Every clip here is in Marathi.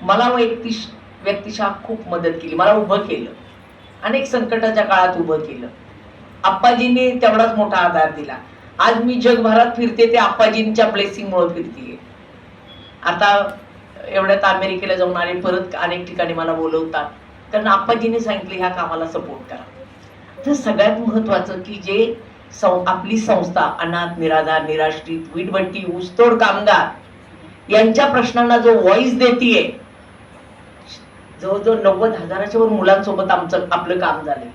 मला व्यक्तिशः खूप मदत केली, मला उभं केलं, अनेक संकटाच्या काळात उभं केलं. आप्पाजींनी तेवढाच मोठा आधार दिला. आज मी जगभरात फिरते ते आप्पाजींच्या ब्लेसिंगमुळे फिरते. आता एवढ्यात अमेरिकेला जाऊन आणि परत अनेक ठिकाणी मला बोलवतात, कारण आप्पाजींनी सांगितले ह्या कामाला सपोर्ट करा. तर सगळ्यात महत्वाचं की जे आपली संस्था अनाथ, निराधार, निराश्रित, वीटभट्टी, ऊसतोड कामगार यांच्या प्रश्नांना जो व्हॉइस देतीये, जवळजवळ 90,000च्या वर मुलांसोबत आपलं काम झालं.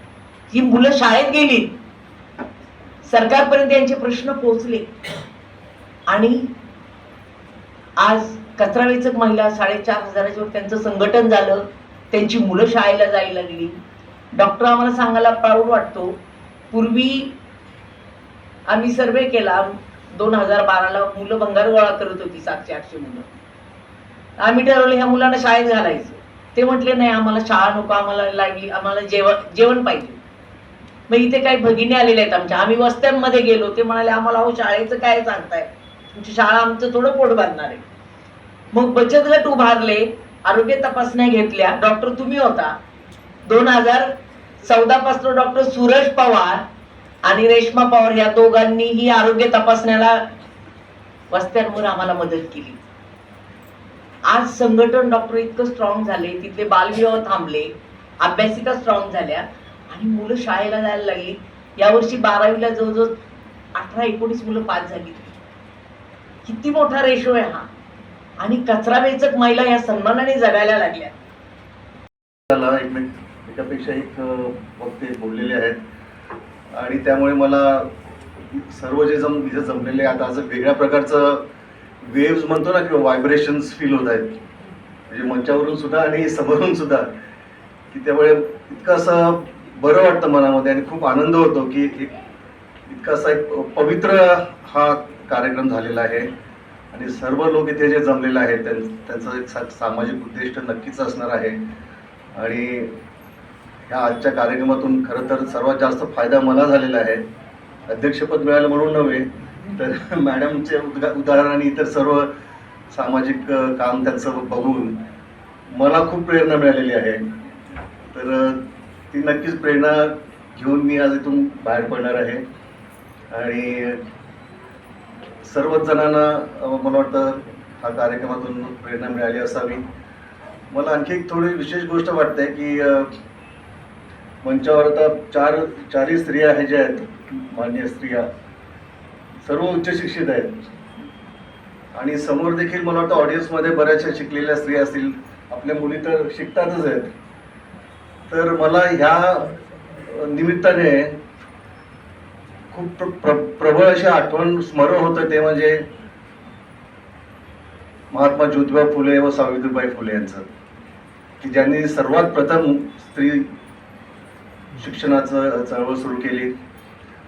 ही मुलं शाळेत गेली, सरकारपर्यंत यांचे प्रश्न पोहोचले आणि आज कचरा वेचक महिला 4,500च्या वर त्यांचं संघटन झालं, त्यांची मुलं शाळेला जायला लागली. डॉक्टर आम्हाला सांगायला प्राऊड वाटतो, पूर्वी आम्ही सर्वे केला 2012ला, मुलं भंगार गोळा करत होती 700-800 मुलं. आम्ही ठरवलं ह्या मुलांना शाळेत घालायचं. ते म्हटले नाही, आम्हाला शाळा नको, आम्हाला लागली, आम्हाला जेवण पाहिजे. मग इथे काही भगिनी आलेले आहेत आमच्या, आम्ही वस्त्यांमध्ये गेलो, ते म्हणाले आम्हाला अहो शाळेचं काय सांगताय, तुमची शाळा आमचं थोडं पोट बांधणार आहे. मग बचत गट उभारले, आरोग्य तपासण्या घेतल्या. डॉक्टर तुम्ही होता 2014 पासून, डॉक्टर सूरज पवार आणि रेश्मा पवार या दोघांनीही आरोग्य तपासण्याला वस्त्यांवर आम्हाला मदत केली. आज संघटन डॉक्टर इतकं स्ट्रॉंग झाले, तिथले बालविवाह थांबले, अभ्यासिका स्ट्रॉंग झाल्या आणि मुलं शाळेला जायला लागली. यावर्षी 12वीला जवळजवळ 18-19 मुलं पास झाली. किती मोठा रेशो आहे हा. आणि कचरा वेचक महिला या सन्मानाने जगायला लागल्या. एकापेक्षा एक वक्ते बोललेले आहेत आणि त्यामुळे मला सर्व जे इथे जमलेले आता असं वेगळ्या प्रकारचं वेव्स म्हणतो ना किंवा व्हायब्रेशन्स फील होत आहेत, म्हणजे मंचावरून सुद्धा आणि समोरून सुद्धा, की त्यामुळे इतकं असं बरं वाटतं मनामध्ये आणि खूप आनंद होतो की इतका असा एक पवित्र हा कार्यक्रम झालेला आहे. आणि सर्व लोक इथे जे जमलेले आहेत त्यांचं एक सामाजिक उद्दिष्ट नक्कीच असणार आहे. आणि ह्या आजच्या कार्यक्रमातून खरं तर सर्वात जास्त फायदा मला झालेला आहे. अध्यक्षपद मिळालं म्हणून नव्हे, तर मॅडमचे उदाहरण आणि इतर सर्व सामाजिक काम त्यांचं बघून मला खूप प्रेरणा मिळालेली आहे. तर ती नक्कीच प्रेरणा घेऊन मी आज इथून बाहेर पडणार आहे. आणि सर्वच जणांना मला वाटतं हा कार्यक्रमातून प्रेरणा मिळाली असावी. मला आणखी एक थोडी विशेष गोष्ट वाटते की मंचावर आता चारही स्त्रिया हे ज्या आहेत, माननीय स्त्रिया सर्व उच्च शिक्षित आहेत आणि समोर देखील मला वाटतं ऑडियन्समध्ये बऱ्याचशा शिकलेल्या स्त्रिया असतील, आपल्या मुली तर शिकतातच आहेत. तर मला ह्या निमित्ताने खूप प्रबळ अशी आठवण स्मरण होतं, ते म्हणजे महात्मा ज्योतिबा फुले व सावित्रीबाई फुले यांचं, की ज्यांनी सर्वात प्रथम स्त्री शिक्षणाचं चळवळ सुरू केली.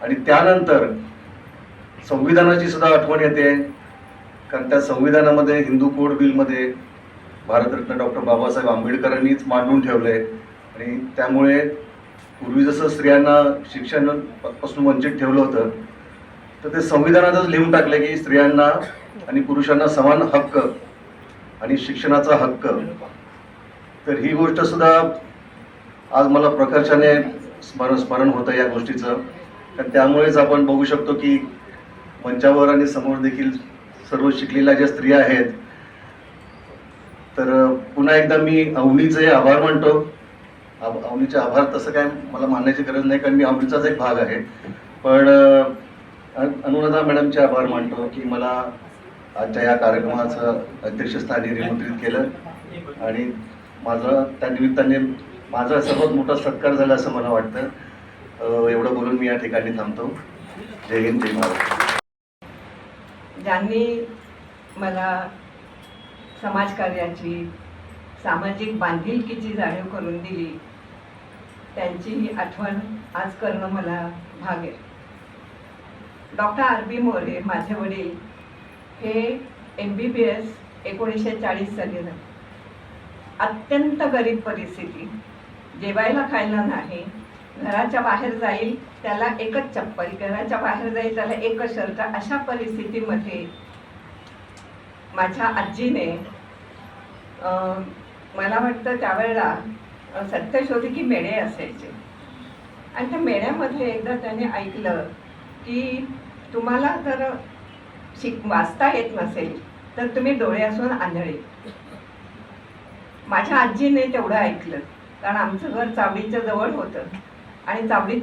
आणि त्यानंतर संविधानाची सुद्धा आठवण येते, कारण त्या संविधानामध्ये हिंदू कोड बिलमध्ये भारतरत्न डॉक्टर बाबासाहेब आंबेडकरांनीच मांडून ठेवले. आणि त्यामुळे पूर्वी जसं स्त्रियांना शिक्षणापासून वंचित ठेवलं होतं, तर ते संविधानातच लिहून टाकले की स्त्रियांना आणि पुरुषांना समान हक्क आणि शिक्षणाचा हक्क. तर ही गोष्ट सुद्धा आज मला प्रकर्षाने स्मरण होतं या गोष्टीचं. कारण त्यामुळेच आपण बघू शकतो की मंचावर आणि समोर देखील सर्व शिकलेल्या ज्या स्त्रिया आहेत. तर पुन्हा एकदा मी अवनीचे आभार मानतो. अवनीचे आभार तसं काय मला मानण्याची गरज नाही, कारण मी अवनीचाच एक भाग आहे. पण अनुराधा मॅडमचे आभार मानतो की मला आजच्या या कार्यक्रमाचं अध्यक्षस्थानी निमंत्रित केलं आणि त्या निमित्ताने माझा सर्वात मोठा सत्कार झाला असं मला वाटतं. एवढं बोलून मी या ठिकाणी थांबतो. जय हिंद, जय महाराष्ट्र. ज्यांनी मला समाजकार्याची, सामाजिक बांधिलकीची जाणीव करून दिली, त्यांची ही आठवण आज करणं मला भाग आहे. Doctor RB. मोरे माझे वडील हे MBBS 1940 साली झाले. अत्यंत गरीब परिस्थिती, जेवायला खायला नाही, घराच्या बाहेर जाईल त्याला एकच चप्पल, घराच्या बाहेर जाईल त्याला एकच शर्ट, अशा परिस्थितीमध्ये माझ्या आजीने मला वाटतं त्यावेळेला सत्यशोधकी मेळे असायचे आणि त्या मेळ्यामध्ये एकदा त्याने ऐकलं की तुम्हाला जर वाचता येत नसेल तर तुम्ही डोळे असून आंधळे. माझ्या आजीने तेवढं ऐकलं, कारण आमचं घर चावडीच्या जवळ होतं आणि चावडीत